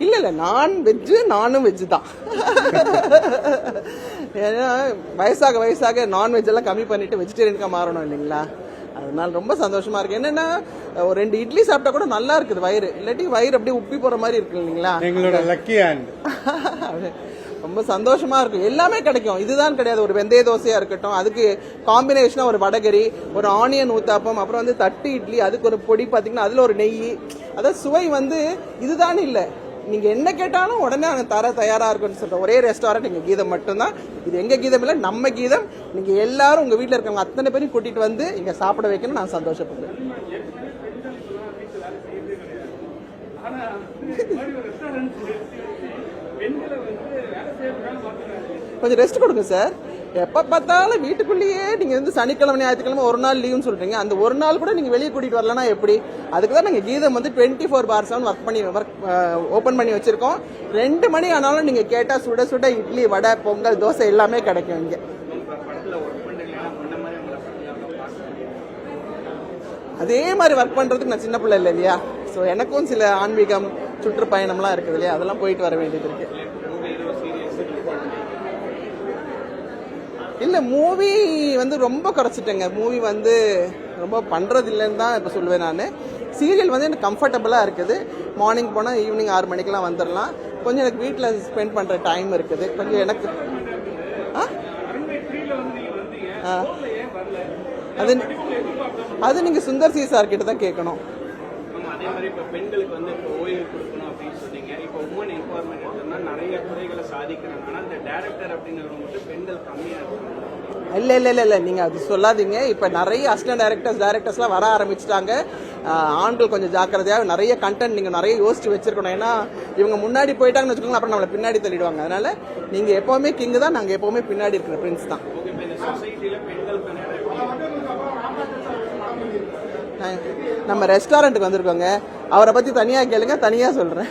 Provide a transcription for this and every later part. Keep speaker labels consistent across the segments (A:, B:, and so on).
A: இல்ல இல்ல நான் வெஜ்ஜு, நானும் வெஜ்ஜு தான். ஏன்னா வயசாக வயசாக நான்வெஜ் எல்லாம் கம்மி பண்ணிட்டு வெஜிடேரியனுக்கா மாறணும் இல்லைங்களா? அதனால ரொம்ப சந்தோஷமா இருக்கு. என்னன்னா ஒரு 2 இட்லி சாப்பிட்டா கூட நல்லா இருக்குது வயிறு, இல்லாட்டி வயிறு அப்படியே உப்பி போற மாதிரி இருக்கு இல்லைங்களா?
B: எங்களோட லக்கி ஹேண்ட்.
A: ரொம்ப சந்தோஷமா இருக்கும். எல்லாமே கிடைக்கும். இதுதான் கிடையாது. ஒரு வெந்தய தோசையா இருக்கட்டும், அதுக்கு காம்பினேஷனா ஒரு வடகரி, ஒரு ஆனியன் ஊத்தாப்பம், அப்புறம் வந்து தட்டு இட்லி, அதுக்கு ஒரு பொடி பாத்தீங்கன்னா அதுல ஒரு நெய். அதாவது சுவை வந்து இதுதான் இல்ல, நீங்க என்ன கேட்டாலும் உடனே அவங்க தர தயாரா இருக்குன்னு சொல்ற ஒரே ரெஸ்டாரண்ட் எங்க கீதம் மட்டும்தான். இது எங்க கீதம் இல்ல, நம்ம கீதம். நீங்க எல்லாரும் உங்க வீட்டுல இருக்கவங்க அத்தனை பேரையும் கூட்டிட்டு வந்து இங்க சாப்பிட வைக்கணும். நான் சந்தோஷப்படுறேன். கொஞ்சம் ரெஸ்ட் கொடுங்க சார். எப்ப பார்த்தாலும் வீட்டுக்குள்ளேயே நீங்க வந்து சனிக்கிழமை ஞாயிற்றுக்கிழமை ஒரு நாள் லீவ்னு சொல்றீங்க. அந்த ஒரு நாள் கூட நீங்க வெளியே கூட்டிட்டு வரலன்னா எப்படி? அதுக்கு தான் நாங்க கீதம் வந்து 24/7 ஓபன் பண்ணி வச்சிருக்கோம். 2 மணி ஆனாலும் நீங்க கேட்டா சுட சுட இட்லி, வடை, பொங்கல், தோசை எல்லாமே கிடைக்கும் இங்க. அதே மாதிரி ஒர்க் பண்றதுக்கு நான் சின்ன பிள்ளை இல்லை இல்லையா? ஸோ எனக்கும் சில ஆன்மீகம் சுற்றுப்பயணம்லாம் இருக்குது இல்லையா? அதெல்லாம் போயிட்டு வர வேண்டியது இருக்கு. இல்ல மூவி வந்து ரொம்ப குறைச்சிட்டேங்க. மூவி வந்து ரொம்ப பண்றது இல்லைன்னு தான் இப்ப சொல்லுவேன் நான். சீரியல் வந்து எனக்கு கம்ஃபர்டபுளா இருக்குது. மார்னிங் போனா ஈவினிங் 6 மணிக்கெல்லாம் வந்துடலாம். கொஞ்சம் எனக்கு வீட்டில் ஸ்பெண்ட் பண்ற டைம் இருக்குது. கொஞ்சம் எனக்கு அது நீங்க சுந்தர் சி சார் கிட்ட தான் கேட்கணும்.
C: அதே மாதிரி இப்போ பெண்களுக்கு வந்து இப்போ ஓய்வு கொடுக்கணும் அப்படின்னு சொன்னீங்க. இப்போ உமன் எம்பவர்மெண்ட் எடுத்தோம்னா நிறைய துறைகளை சாதிக்கிறாங்க. ஆனால் இந்த டைரக்டர் அப்படிங்கிறவங்க மட்டும் பெண்கள் கம்மியாக இருக்காங்க.
A: இல்ல இல்ல இல்ல இல்ல நீங்க அது சொல்லாதீங்க. இப்ப நிறைய அசிஸ்டன்ட் டைரக்டர்ஸ்லாம் வர ஆரம்பிச்சிட்டாங்க. ஆண்கள் கொஞ்சம் ஜாக்கிரதையா நிறைய கண்டென்ட் நீங்க நிறைய யோசிச்சு வச்சிருக்கணும். ஏன்னா இவங்க முன்னாடி போயிட்டாங்கன்னு வச்சுக்கோங்க, அப்புறம் நம்மளை பின்னாடி தள்ளிடுவாங்க. அதனால நீங்க எப்பவுமே கிங் தான், நாங்க எப்பவுமே பின்னாடி இருக்கிற பிரின்ஸ் தான். நம்ம ரெஸ்டாரண்ட்டுக்கு வந்திருக்கோங்க. அவரை பத்தி தனியா கேளுங்க, தனியா சொல்றேன்.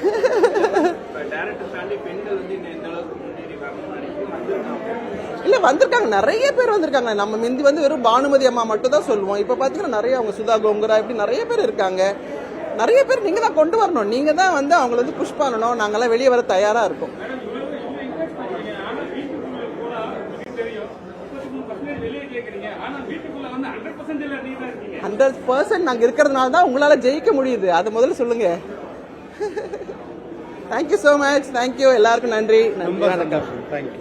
A: இல்ல வந்திருக்காங்க, நிறைய பேர் வந்திருக்காங்க. நம்ம மிந்தி வந்து வெறும் பானுமதி அம்மா மட்டும் தான் சொல்லுவோம். இப்ப பாத்தீங்கன்னா நிறைய அவங்க சுதா கோங்குரா இப்படி நிறைய பேர் இருக்காங்க. நிறைய பேர் நீங்க தான் கொண்டு வரணும். நீங்க தான் வந்து அவங்களை வந்து புஷ் பண்ணணும். நாங்கெல்லாம் வெளியே வர தயாரா இருக்கோம். 100% நாங்க இருக்கிறதுனால தான் உங்களால ஜெயிக்க முடியுது. அது முதல்ல சொல்லுங்க. Thank you so much. தேங்க்யூ. எல்லாருக்கும் நன்றி.
B: வணக்கம். தேங்க்யூ.